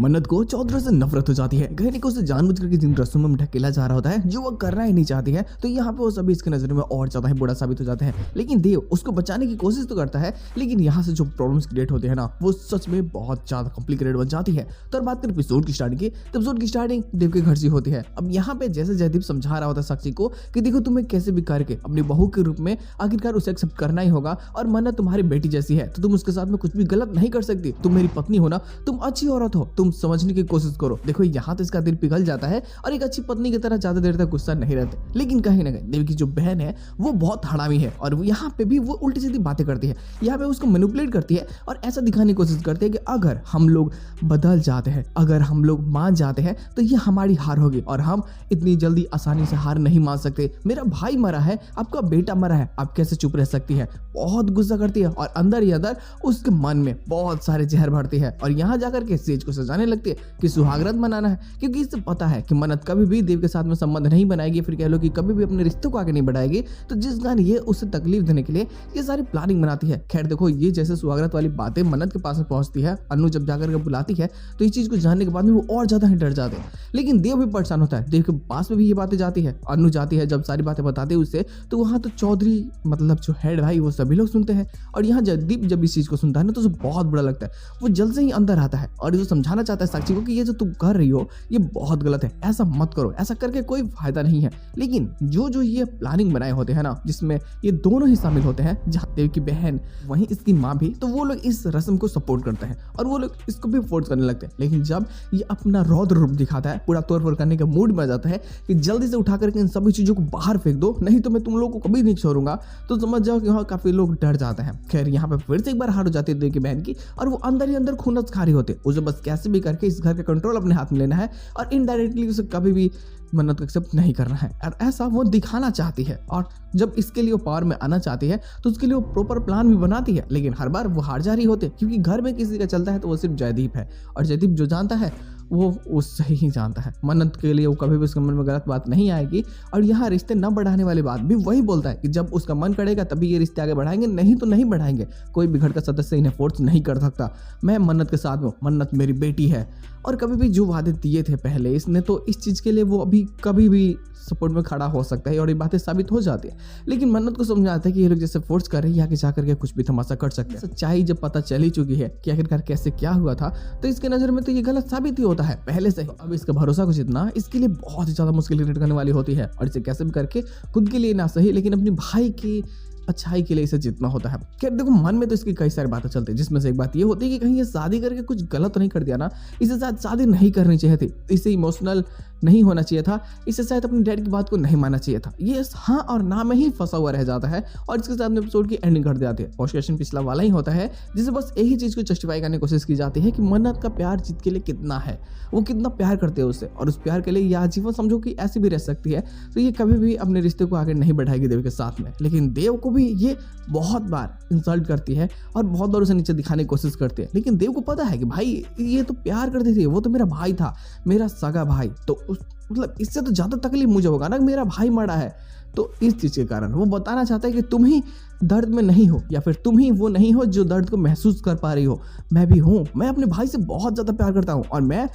मन्नत को चौधरी से नफरत हो जाती है। कहने को उसे जानबूझकर के जिन रस्मों में ढकेला जा रहा होता है जो वो करना ही नहीं चाहती है, तो यहाँ पे वो सभी इसके नजर में और ज्यादा ही बुरा साबित हो जाते हैं। लेकिन देव उसको बचाने की कोशिश तो करता है, लेकिन यहाँ से जो प्रॉब्लम्स क्रिएट होते हैं ना, वो सच में बहुत ज्यादा कॉम्प्लिकेटेड बन जाती है। तो और बात करें एपिसोड की स्टार्टिंग की, तो एपिसोड की स्टार्टिंग देव के घर से होती है। अब यहाँ पे जैसे जयदीप समझा रहा होता है साक्षी को कि देखो तुम्हें कैसे भी करके अपनी बहू के रूप में आखिरकार उसे एक्सेप्ट करना ही होगा, और मन्नत तुम्हारी बेटी जैसी है तो तुम उसके साथ में कुछ भी गलत नहीं कर सकती। तुम मेरी पत्नी हो ना, तुम अच्छी औरत हो, तुम समझने की कोशिश करो। देखो यहाँ तो इसका दिल पिघल जाता है और एक अच्छी पत्नी की तरह ज्यादा देर तक गुस्सा नहीं रहते। लेकिन कहीं ना कहीं देव की जो बहन है वो बहुत हड़ामी है, और यहाँ पे भी वो उल्टी सीधी बातें करती है। यहाँ पे उसको मैनिपुलेट करती है और ऐसा दिखाने की कोशिश करती है कि अगर हम लोग बदल जाते हैं, अगर हम लोग मान जाते हैं तो ये हमारी हार होगी, और हम इतनी जल्दी आसानी से हार नहीं मान सकते। मेरा भाई मरा है, आपका बेटा मरा है, आप कैसे चुप रह सकती है। बहुत गुस्सा करती है और अंदर ही अंदर उसके मन में बहुत सारे जहर भरती है, और यहाँ जाकर के सेज को सजाने लगती है कि सुहागरात मनाना है, क्योंकि इससे पता है कि मन्नत कभी भी देव के साथ में संबंध नहीं बनाएगी, फिर कह लो कि कभी भी अपने रिश्तों को आगे नहीं बढ़ाएगी। तो जिस कारण ये उसे तकलीफ देने के लिए ये सारी प्लानिंग बनाती है। खैर देखो, ये जैसे सुहागरात वाली बातें मन्नत के पास में पहुंचती है, अन्नू जब जाकर के बुलाती है तो इस चीज को जानने के बाद में वो और ज्यादा ही डर जाते हैं। लेकिन देव भी परेशान होता है, देव के पास में भी ये बातें जाती है। अन्नू जाती है, जब सारी बातें बताते हैं उससे, तो वहाँ तो चौधरी मतलब जो हेड भाई वो सभी लोग सुनते हैं, और यहाँ जयदीप जब इस चीज को सुनता है ना तो उसे बहुत बुरा लगता है। वो जल्द से ही अंदर आता है और इसे समझाना चाहता है साक्षी को कि ये जो तुम कर रही हो ये बहुत गलत है, ऐसा मत करो, ऐसा करके कोई फायदा नहीं है। लेकिन जो ये प्लानिंग बनाए होते हैं ना, जिसमें ये दोनों ही शामिल होते हैं, जहाँ देव की बहन वहीं इसकी माँ भी, तो वो लोग इस रस्म को सपोर्ट करते हैं और वो लोग इसको भी फोर्स करने लगते हैं। लेकिन जब ये अपना रौद्र रूप दिखाता है, पूरा तोड़ फोड़ करने के मूड में आ जाता है कि जल्दी से उठा करके इन सभी चीजों को बाहर फेंक दो, नहीं तो मैं तुम लोगों को कभी नहीं छोड़ूंगा, तो समझ जाओ कि वहाँ काफी लोग डर जाते हैं। खैर यहाँ पे फिर से एक बार हार हो जाती है देव की बहन की, और वो अंदर ही अंदर खूनस खा रही होते। उसे बस कैसे भी करके इस घर का कंट्रोल अपने हाथ में लेना है और इनडायरेक्टली उसे कभी भी मन्नत को एक्सेप्ट नहीं करना है, और ऐसा वो दिखाना चाहती है। और जब इसके लिए वो पावर में आना चाहती है तो उसके लिए वो प्रॉपर प्लान भी बनाती है, लेकिन हर बार वो हार जा रही होती है, क्योंकि घर में किसी का चलता है तो वो सिर्फ जयदीप है, और जयदीप जो जानता है वो उससे ही जानता है। मन्नत के लिए वो कभी भी उसके मन में गलत बात नहीं आएगी, और यहाँ रिश्ते न बढ़ाने वाली बात भी वही बोलता है कि जब उसका मन करेगा तभी ये रिश्ते आगे बढ़ाएंगे, नहीं तो नहीं बढ़ाएंगे। कोई भी घर का सदस्य इन्हें फोर्स नहीं कर सकता। मैं मन्नत के साथ हूँ, मन्नत मेरी बेटी है, और कभी भी जो वादे दिए थे पहले इसने, तो इस चीज़ के लिए वो अभी कभी भी सपोर्ट में खड़ा हो सकता है, और ये बातें साबित हो जाती है। लेकिन मन्नत को समझ आता है कि ये लोग जैसे फोर्स कर रहे हैं, आगे जाकर के कुछ भी तमाशा कर सकते हैं। सच्चाई जब पता चल ही चुकी है कि आखिरकार कैसे क्या हुआ था, तो इसके नज़र में तो ये गलत साबित ही होता है पहले से ही। अब इसका भरोसा को जीतना इसके लिए बहुत ही ज़्यादा मुश्किल क्रिएट करने वाली होती है, और इसे कैसे भी करके खुद के लिए ना सही लेकिन अपने भाई की अच्छाई के लिए इसे जीतना होता है। खैर देखो, मन में तो इसकी कई सारी बातें चलती है, जिसमें से एक बात ये होती है कि कहीं ये शादी करके कुछ गलत नहीं कर दिया ना, इसे शायद शादी नहीं करनी चाहिए थी, इसे इमोशनल नहीं होना चाहिए था, इसे शायद अपने डैड की बात को नहीं मानना चाहिए था। ये हाँ और ना में ही फंसा हुआ रह जाता है, और इसके साथ एपिसोड की एंडिंग कर जाती है। क्वेश्चन पिछला वाला ही होता है, जिसे बस यही चीज को जस्टिफाई करने की कोशिश की जाती है कि मन्नत का प्यार जीत के लिए कितना है, वो कितना प्यार करते हैं उससे, और उस प्यार के लिए ये आजीवन समझो कि ऐसी भी रह सकती है, तो ये कभी भी अपने रिश्ते को आगे नहीं बढ़ाएगी देव के साथ में। लेकिन देव को भी ये बहुत बार इंसल्ट करती है और बहुत बार उसे नीचे दिखाने की कोशिश करती है, लेकिन देव को पता है कि भाई ये तो प्यार करती थी, वो तो मेरा भाई था, मेरा सगा भाई, तो मतलब इससे तो ज्यादा तकलीफ मुझे होगा ना, मेरा भाई मरा है। तो इस चीज के कारण वो बताना चाहता है कि तुम ही दर्द में नहीं हो, या फिर तुम ही वो नहीं हो जो दर्द को महसूस कर पा रही हो, मैं भी हूँ। मैं अपने भाई से बहुत ज्यादा प्यार करता हूँ, और मैं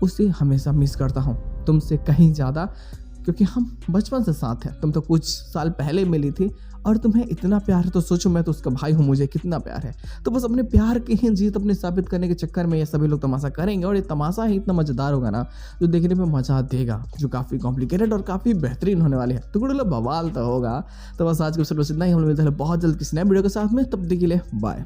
उसे हमेशा मिस करता हूँ, तुमसे कहीं ज्यादा, क्योंकि हम बचपन से साथ हैं। तुम तो कुछ साल पहले मिली थी, और तुम्हें इतना प्यार है, तो सोचो मैं तो उसका भाई हूँ, मुझे कितना प्यार है। तो बस अपने प्यार की ही जीत अपने साबित करने के चक्कर में ये सभी लोग तमाशा करेंगे, और ये तमाशा ही इतना मजेदार होगा ना, जो देखने में मजा देगा, जो काफी कॉम्प्लिकेटेड और काफी बेहतरीन होने वाले हैं। तो गुड बवाल तो होगा। तो बस आज के एपिसोड बस इतना ही, हम लोग मिलते हैं बहुत जल्द किसी नए वीडियो के साथ में, तब तक के लिए बाय।